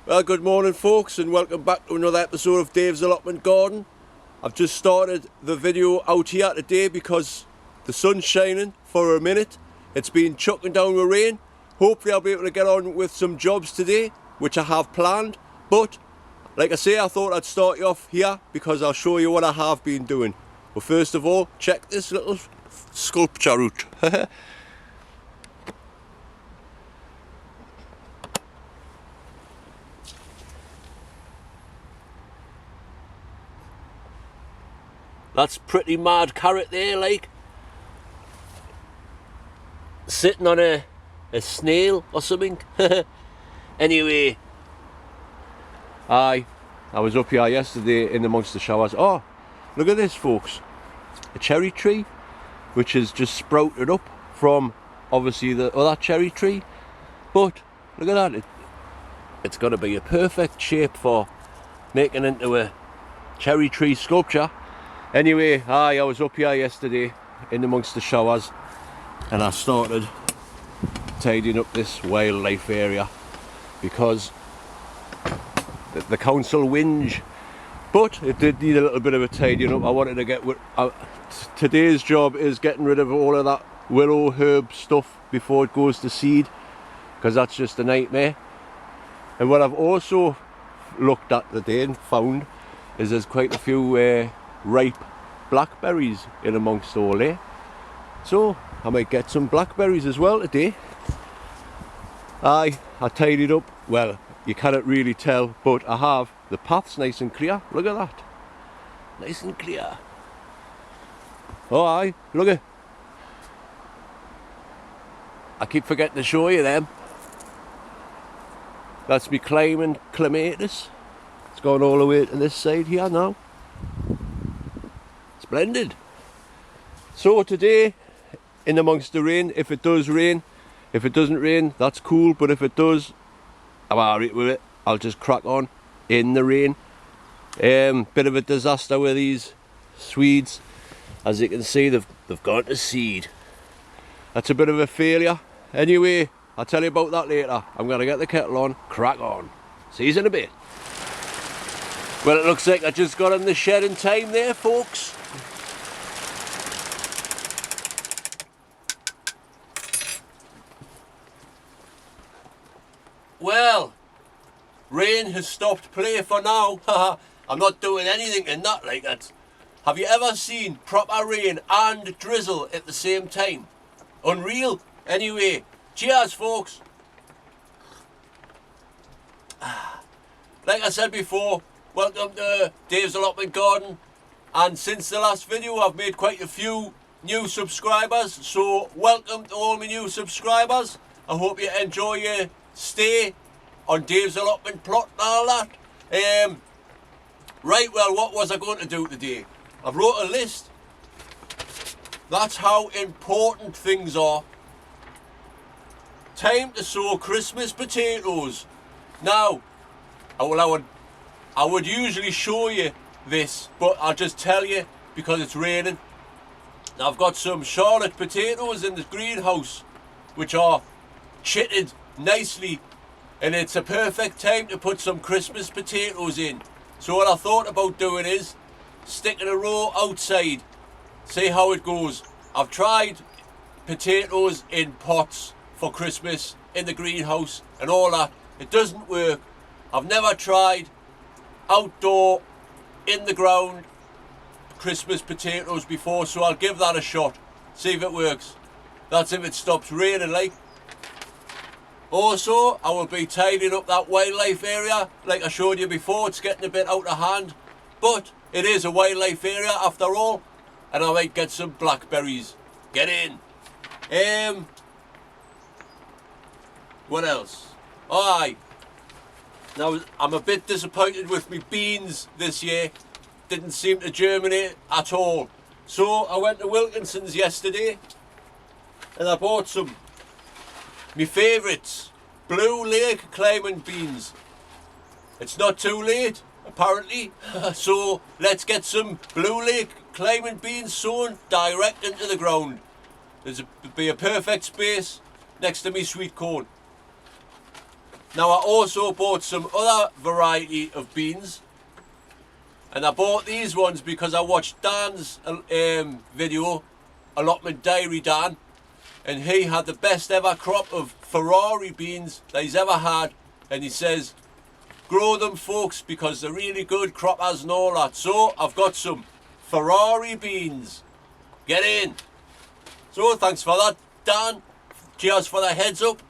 Well, good morning folks, and welcome back to another episode of Dave's Allotment Garden. I've just started the video out here today because the sun's shining for a minute. It's been chucking down with rain. Hopefully I'll be able to get on with some jobs today, which I have planned. But like I say, I thought I'd start you off here because I'll show you what I have been doing. But first of all, check this little sculpture out. That's pretty mad carrot there, like sitting on a snail or something. Anyway, I was up here yesterday in amongst the showers. Oh, look at this folks, a cherry tree which has just sprouted up from obviously the other cherry tree, but look at that, it's got to be a perfect shape for making into a cherry tree sculpture. Anyway, I was up here yesterday in amongst the showers and I started tidying up this wildlife area because the council whinge, but it did need a little bit of a tidying up. I wanted to get today's job is getting rid of all of that willow herb stuff before it goes to seed, because that's just a nightmare. And what I've also looked at today and found is there's quite a few ripe blackberries in amongst all there, so I might get some blackberries as well today. I tidied up, well, you cannot really tell, but I have the paths nice and clear. Look at that, nice and clear. Oh look at, I keep forgetting to show you them. That's me climbing clematis. It's gone all the way to this side here now. Splendid. So today, in amongst the rain, if it does rain, if it doesn't rain, that's cool, but if it does, I'm alright with it. I'll just crack on in the rain. Bit of a disaster with these Swedes. As you can see, they've gone to seed. That's a bit of a failure. Anyway, I'll tell you about that later. I'm going to get the kettle on, crack on. See you in a bit. Well, it looks like I just got in the shed in time there, folks. Well, rain has stopped play for now. I'm not doing anything in that like that. Have you ever seen proper rain and drizzle at the same time? Unreal. Anyway, cheers folks. Like I said before, welcome to Dave's Allotment Garden, and since the last video I've made quite a few new subscribers, so welcome to all my new subscribers. I hope you enjoy your stay on Dave's Allotment plot and all that. Right, well, what was I going to do today? I've wrote a list. That's how important things are. Time to sow Christmas potatoes. Now, I would usually show you this, but I'll just tell you because it's raining. Now, I've got some Charlotte potatoes in the greenhouse which are chitted nicely, and it's a perfect time to put some Christmas potatoes in. So what I thought about doing is sticking a row outside, see how it goes. I've tried potatoes in pots for Christmas in the greenhouse and all that. It doesn't work. I've never tried outdoor in the ground Christmas potatoes before, so I'll give that a shot, see if it works. That's if it stops raining, like. Also, I will be tidying up that wildlife area like I showed you before. It's getting a bit out of hand, but it is a wildlife area after all, and I might get some blackberries. Get in. What else? Alright. Now, I'm a bit disappointed with my beans this year. Didn't seem to germinate at all. So I went to Wilkinson's yesterday and I bought some my favourites, Blue Lake climbing beans. It's not too late, apparently, so let's get some Blue Lake climbing beans sown direct into the ground. There'll be a perfect space next to me sweet corn. Now I also bought some other variety of beans, and I bought these ones because I watched Dan's video, Allotment Diary Dan, and he had the best ever crop of Ferrari beans that he's ever had, and he says grow them folks because they're really good croppers and all that. So I've got some Ferrari beans. Get in. So thanks for that, Dan. Cheers for the heads up.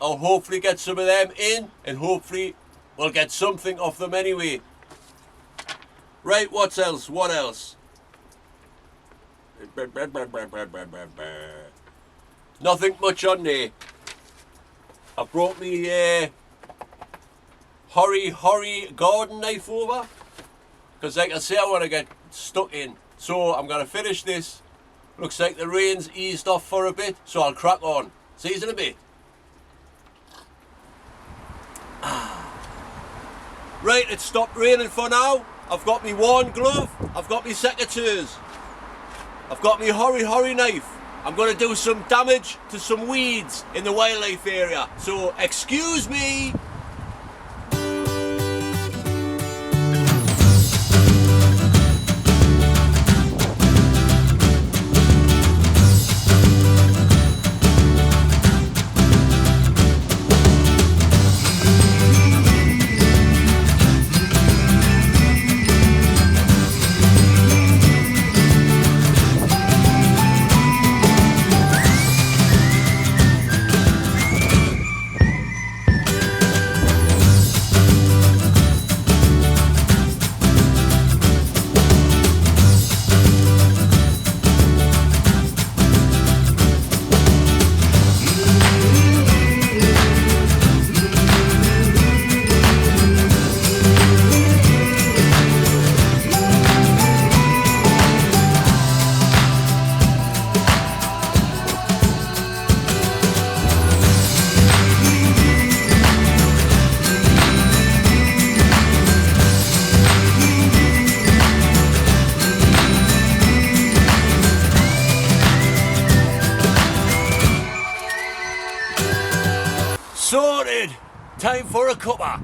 I'll hopefully get some of them in, and hopefully we'll get something off them anyway. Right, what else? What else? Nothing much on there. I brought me Hori garden knife over, because like I say, I want to get stuck in. So I'm going to finish this. Looks like the rain's eased off for a bit, so I'll crack on. See you in a bit. Right, it stopped raining for now. I've got me worn glove, I've got me secateurs, I've got me Hori knife. I'm going to do some damage to some weeds in the wildlife area, so excuse me. Sorted! Time for a cuppa.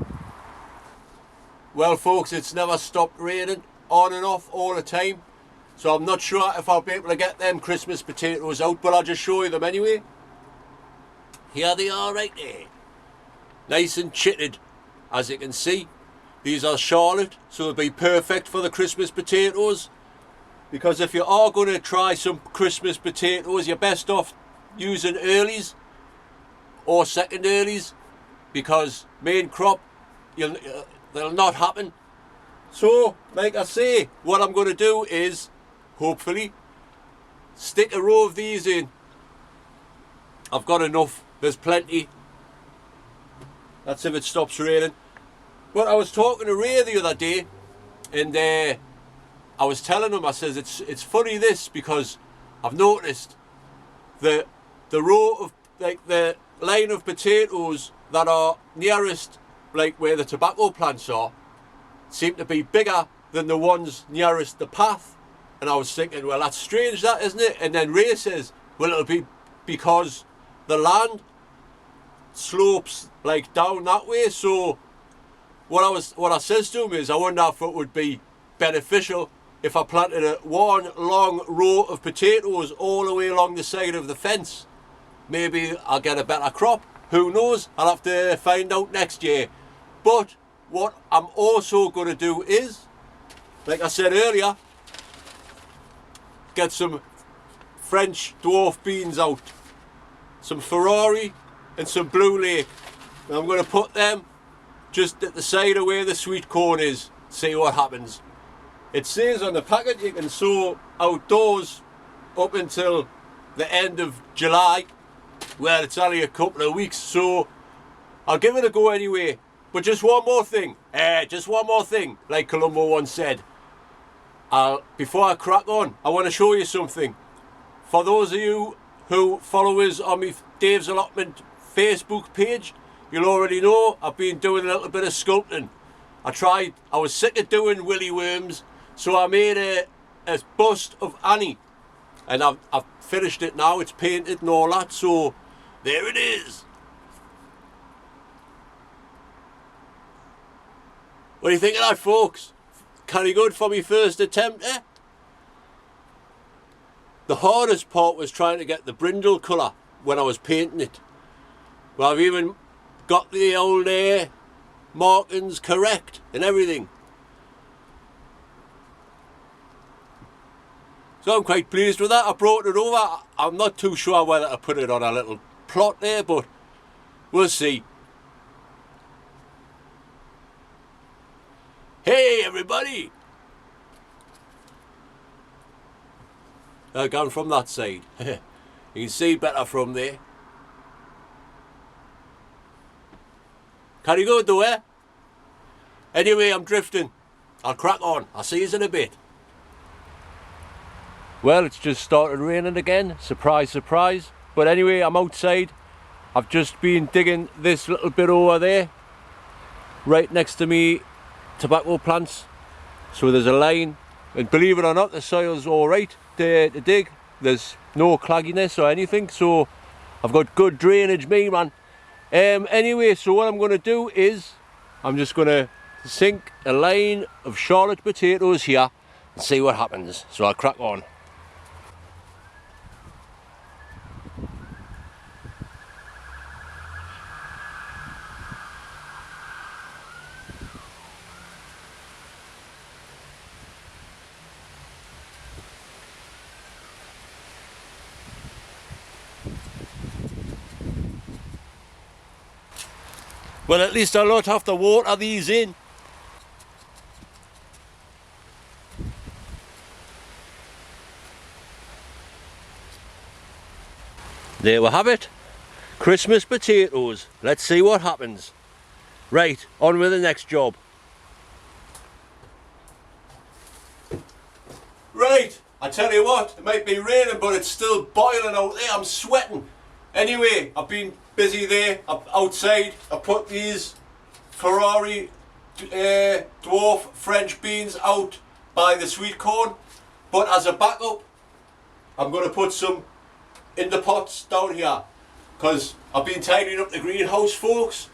Well folks, it's never stopped raining, on and off all the time. So I'm not sure if I'll be able to get them Christmas potatoes out, but I'll just show you them anyway. Here they are right there. Nice and chitted, as you can see. These are Charlotte, so it'll be perfect for the Christmas potatoes. Because if you are going to try some Christmas potatoes, you're best off using earlies or second earlies, because main crop they'll not happen. So like I say, what I'm going to do is hopefully stick a row of these in. I've got enough, there's plenty. That's if it stops raining. But I was talking to Ray the other day, and I was telling him, I says it's funny this, because I've noticed the row of, like, the line of potatoes that are nearest, like where the tobacco plants are, seem to be bigger than the ones nearest the path. And I was thinking, well, that's strange, that, isn't it? And then Ray says, well, it'll be because the land slopes like down that way. So what I says to him is, I wonder if it would be beneficial if I planted one long row of potatoes all the way along the side of the fence. Maybe I'll get a better crop. Who knows? I'll have to find out next year. But what I'm also going to do is, like I said earlier, get some French dwarf beans out. Some Ferrari and some Blue Lake. And I'm going to put them just at the side of where the sweet corn is. See what happens. It says on the packet you can sow outdoors up until the end of July. Well, it's only a couple of weeks, so I'll give it a go anyway. But just one more thing, like Columbo once said. Before I crack on, I want to show you something. For those of you who follow us on my Dave's Allotment Facebook page, you'll already know I've been doing a little bit of sculpting. I was sick of doing willy worms, so I made a bust of Annie. And I've finished it now, it's painted and all that, so there it is. What do you think of that, folks? Kind of good for my first attempt, eh? The hardest part was trying to get the brindle colour when I was painting it. Well, I've even got the old markings correct and everything. So I'm quite pleased with that. I brought it over. I'm not too sure whether to put it on a little plot there, but we'll see. Hey everybody! Gone from that side. You can see better from there. Can you go though, eh? Anyway, I'm drifting. I'll crack on. I'll see you in a bit. Well, it's just started raining again. Surprise, surprise. But anyway, I'm outside. I've just been digging this little bit over there, right next to me tobacco plants. So there's a line, and believe it or not, the soil's alright to dig. There's no clagginess or anything, so I've got good drainage, me man. Anyway, so what I'm going to do is I'm just going to sink a line of Charlotte potatoes here and see what happens. So I'll crack on. Well, at least I'll not have to water these in. There we have it. Christmas potatoes. Let's see what happens. Right, on with the next job. Right, I tell you what, it might be raining, but it's still boiling out there. I'm sweating. Anyway, I've been busy there, outside. I put these Ferrari dwarf French beans out by the sweetcorn, but as a backup, I'm going to put some in the pots down here, because I've been tidying up the greenhouse, folks.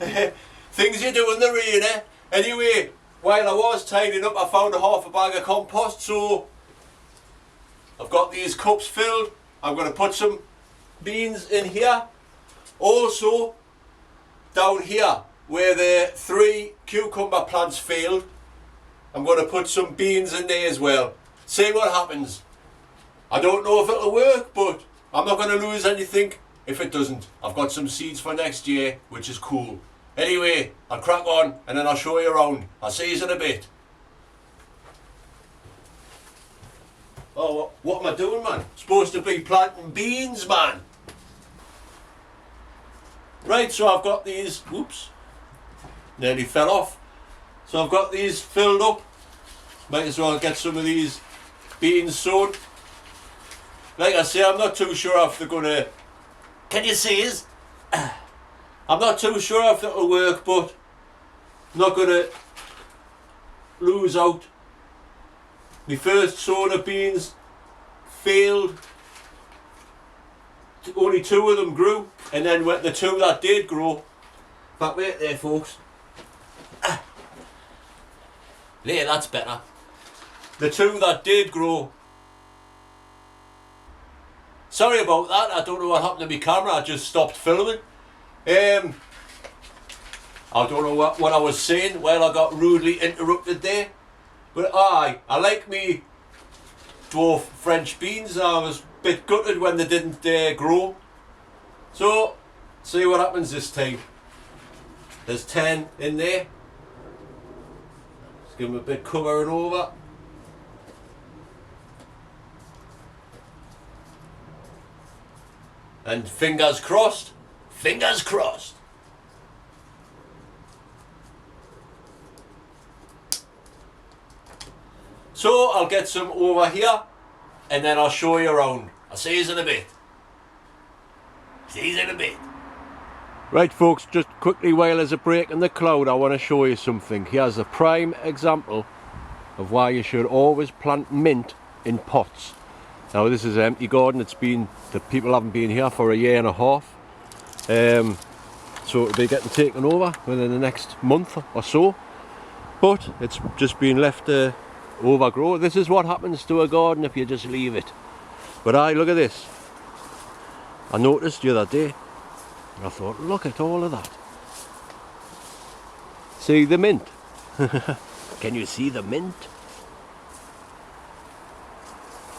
Things you do in the rain, eh? Anyway, while I was tidying up, I found a half a bag of compost, so I've got these cups filled. I'm going to put some beans in here. Also, down here where the 3 cucumber plants failed, I'm going to put some beans in there as well. See what happens. I don't know if it'll work, but I'm not going to lose anything if it doesn't. I've got some seeds for next year, which is cool. Anyway, I'll crack on and then I'll show you around. I'll see you in a bit. Oh, what am I doing, man? Supposed to be planting beans, man. Right, so I've got these, whoops, nearly fell off. So I've got these filled up. Might as well get some of these beans sown. Like I say, I'm not too sure if they're gonna, can you see us? I'm not too sure if it'll work, but I'm not gonna lose out. My first sown of beans failed. Only 2 of them grew, and then the 2 that did grow, back wait there, folks. There, that's better. The 2 that did grow. Sorry about that. I don't know what happened to my camera. I just stopped filming. I don't know what I was saying while I got rudely interrupted there. But I like me dwarf French beans. I was a bit gutted when they didn't grow. So, see what happens this time. There's 10 in there. Let's give them a bit covering over. And fingers crossed. Fingers crossed. So I'll get some over here and then I'll show you around. I'll see you in a bit. See you in a bit. Right folks, just quickly while there's a break in the cloud, I want to show you something. Here's a prime example of why you should always plant mint in pots. Now this is an empty garden. It's been, the people haven't been here for a year and a half. So it'll be getting taken over within the next month or so. but it's just been left to overgrow. This is what happens to a garden if you just leave it. But look at this. I noticed the other day, I thought, look at all of that. See the mint? Can you see the mint?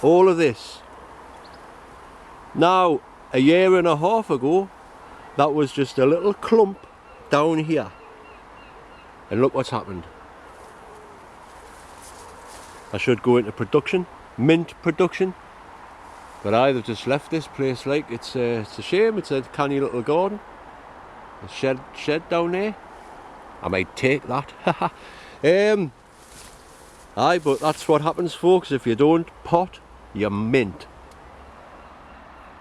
All of this. Now, a year and a half ago, that was just a little clump down here. And look what's happened. I should go into production, mint production. But they've just left this place like it's a shame. It's a canny little garden. A shed down there. I might take that. But that's what happens, folks. If you don't pot, you mint.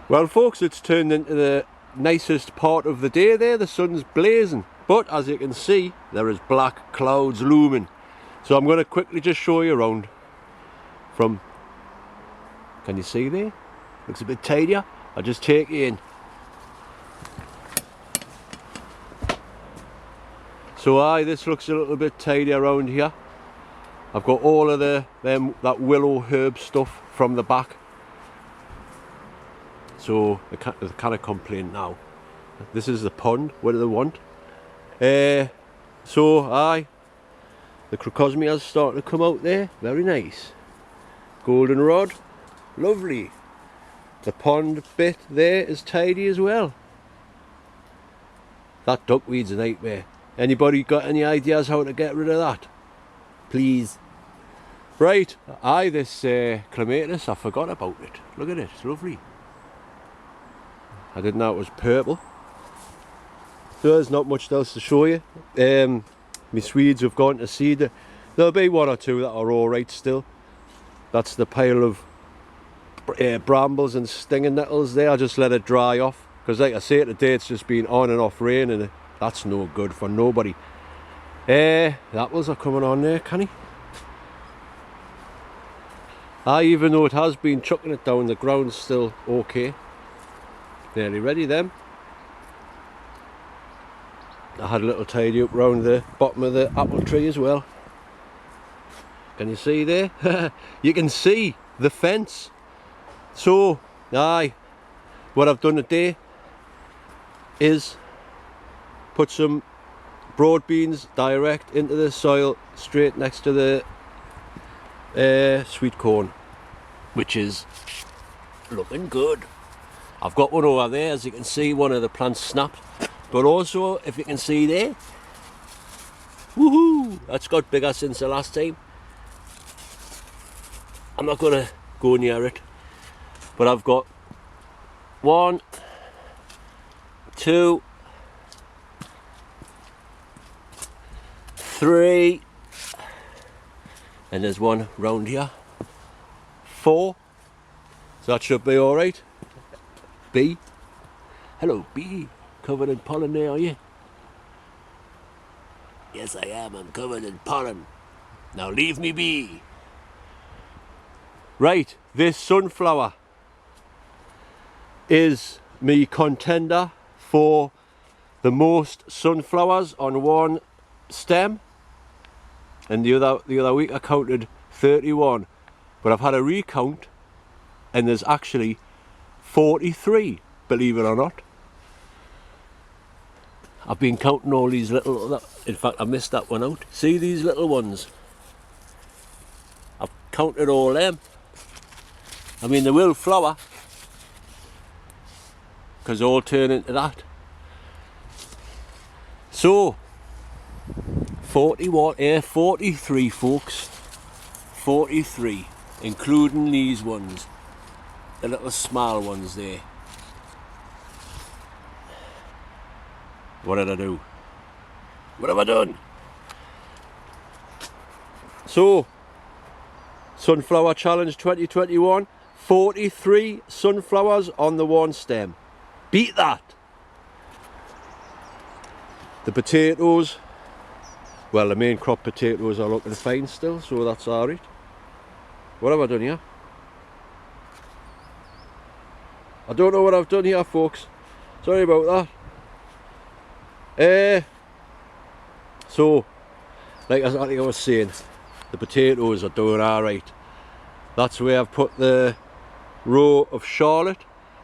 Well, folks, it's turned into the nicest part of the day there. The sun's blazing. But as you can see, there is black clouds looming. So I'm going to quickly just show you around from... Can you see there? Looks a bit tidier. I'll just take you in. So this looks a little bit tidy around here. I've got all of that willow herb stuff from the back. So I can't complain now. This is the pond. What do they want? The crocosmias starting to come out there. Very nice. Goldenrod. Lovely. The pond bit there is tidy as well. That duckweed's a nightmare. Anybody got any ideas how to get rid of that? Please. Right, this clematis, I forgot about it. Look at it, it's lovely. I didn't know it was purple. So there's not much else to show you. My Swedes have gone to seed. There'll be one or two that are alright still. That's the pile of brambles and stinging nettles there. I just let it dry off because, like I say, today it's just been on and off rain, and that's no good for nobody. The apples are coming on there, can he? Even though it has been chucking it down, the ground's still okay. Nearly ready them. I had a little tidy up round the bottom of the apple tree as well. Can you see there? You can see the fence. So, what I've done today is put some broad beans direct into the soil straight next to the sweet corn, which is looking good. I've got one over there, as you can see, one of the plants snapped, but also, if you can see there, woohoo, that's got bigger since the last time. I'm not going to go near it, but I've got 1, 2, 3, and there's one round here, 4, so that should be alright. Bee, hello bee, covered in pollen there, are you? Yes I am, I'm covered in pollen. Now leave me be. Right, this sunflower is me contender for the most sunflowers on one stem, and the other week I counted 31, but I've had a recount and there's actually 43, believe it or not. I've been counting all these little, in fact I missed that one out. See these little ones? I've counted all them. I mean, they will flower, because they all turn into that. So, 43 folks, 43, including these ones, the little small ones there. What did I do? What have I done? So, Sunflower Challenge 2021, 43 sunflowers on the one stem. Beat that! The potatoes, well, the main crop potatoes are looking fine still, so that's alright. What have I done here? I don't know what I've done here, folks. Sorry about that. So, like I was saying, the potatoes are doing alright. That's where I've put the row of Charlotte,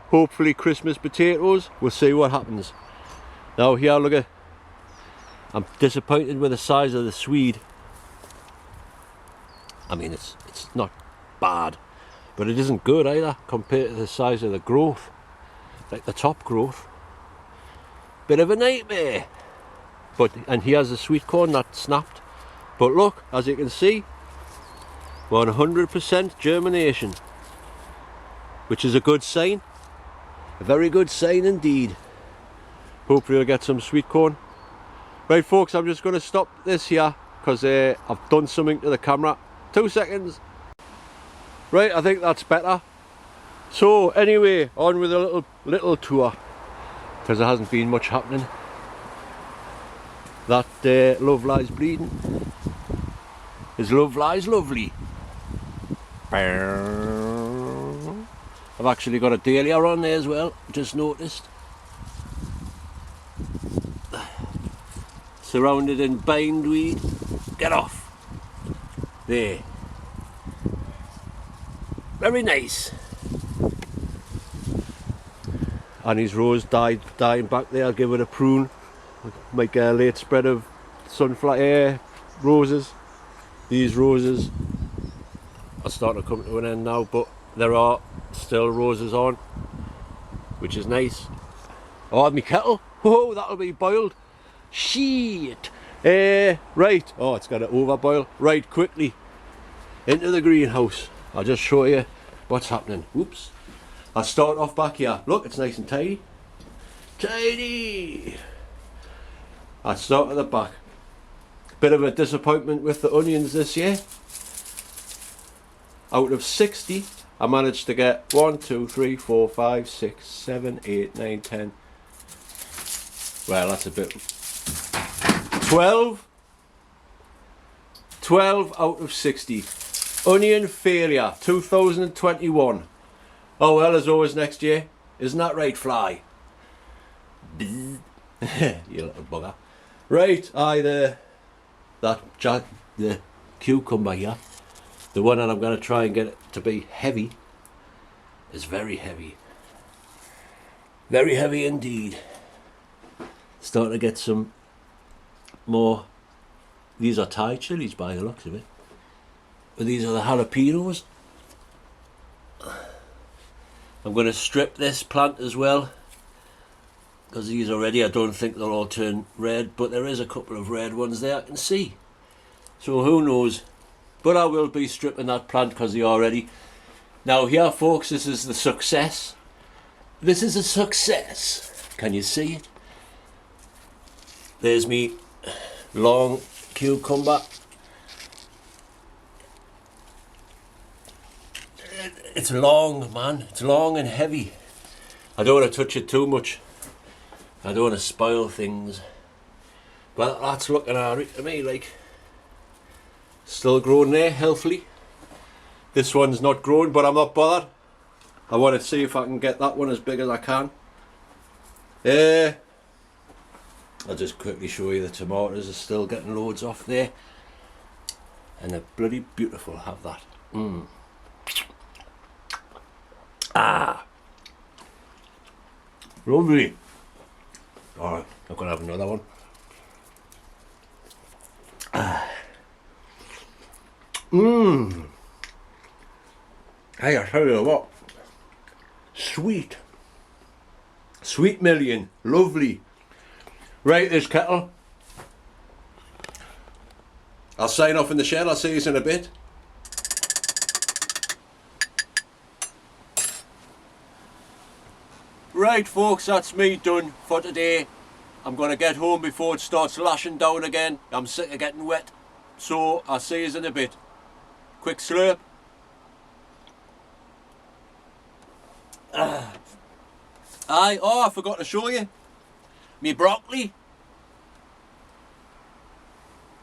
hopefully Christmas potatoes. We'll see what happens. Now here, look at, I'm disappointed with the size of the Swede. I mean, it's not bad, but it isn't good either compared to the size of the growth, like the top growth. Bit of a nightmare. But, and here's the sweet corn that snapped. But look, as you can see, 100% germination, which is a good sign. A very good sign indeed. Hopefully I'll get some sweet corn. Right folks, I'm just going to stop this here because I've done something to the camera. 2 seconds. Right, I think that's better. So anyway, on with a little tour, because there hasn't been much happening. That love lies bleeding. His love lies lovely. I've actually got a dahlia on there as well, just noticed. Surrounded in bindweed. Get off. There. Very nice. And his rose dying back there. I'll give it a prune. Make a late spread of sunflower roses. These roses are starting to come to an end now, but there are still roses on, which is nice. Oh, my kettle. Whoa, that'll be boiled. Shit. Right. Oh, it's got to overboil. Right, quickly into the greenhouse. I'll just show you what's happening. Whoops. I'll start off back here. Look, it's nice and tidy. Tidy. I'll start at the back. Bit of a disappointment with the onions this year. Out of 60, I managed to get 1, 2, 3, 4, 5, 6, 7, 8, 9, 10. Well, that's a bit. 12 out of 60. Onion failure 2021. Oh well, as always next year. Isn't that right, fly? You little bugger. Right, the cucumber here, the one that I'm going to try and get it to be heavy, is very heavy. Very heavy indeed. Starting to get some more. These are Thai chilies by the looks of it. But these are the jalapenos. I'm going to strip this plant as well, because these already, I don't think they'll all turn red, but there is a couple of red ones there I can see. So who knows? But I will be stripping that plant because they are ready. Now here folks, this is the success. This is a success. Can you see it? There's me long cucumber. It's long, man. It's long and heavy. I don't want to touch it too much. I don't want to spoil things. But that's looking alright to me, like. Still growing there, healthily. This one's not growing, but I'm not bothered. I want to see if I can get that one as big as I can. I'll just quickly show you the tomatoes are still getting loads off there. And they're bloody beautiful, have that. Ah, lovely. Alright, I'm going to have another one. Hey, I tell you what, sweet million, lovely. Right, this kettle. I'll sign off in the shed. I'll see you in a bit. Right folks, that's me done for today. I'm going to get home before it starts lashing down again. I'm sick of getting wet. So I'll see you in a bit. Quick slurp. I forgot to show you. Me broccoli.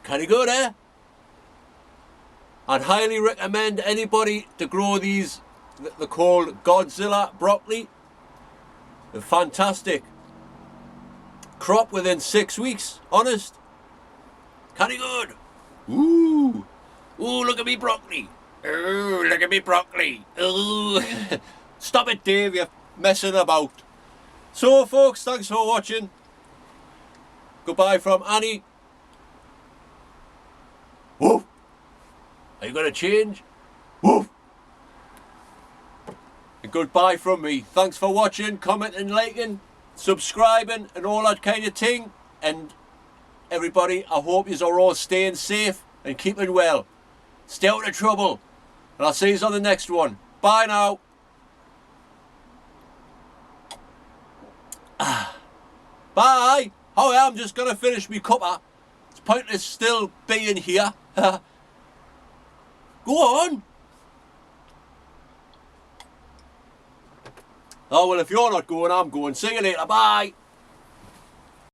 Kind of good, eh? I'd highly recommend anybody to grow these. They're called Godzilla broccoli. They're fantastic. Crop within 6 weeks, honest. Kind of good. Ooh. Ooh, look at me broccoli. Ooh, look at me broccoli. Ooh. Stop it, Dave, you're messing about. So, folks, thanks for watching. Goodbye from Annie. Woof. Are you going to change? Woof. And goodbye from me. Thanks for watching, commenting, liking, subscribing and all that kind of thing. And everybody, I hope you are all staying safe and keeping well. Stay out of trouble. And I'll see you on the next one. Bye now. Bye. Oh yeah, I'm just going to finish me cuppa. It's pointless still being here. Go on. Oh well, if you're not going, I'm going. See you later. Bye.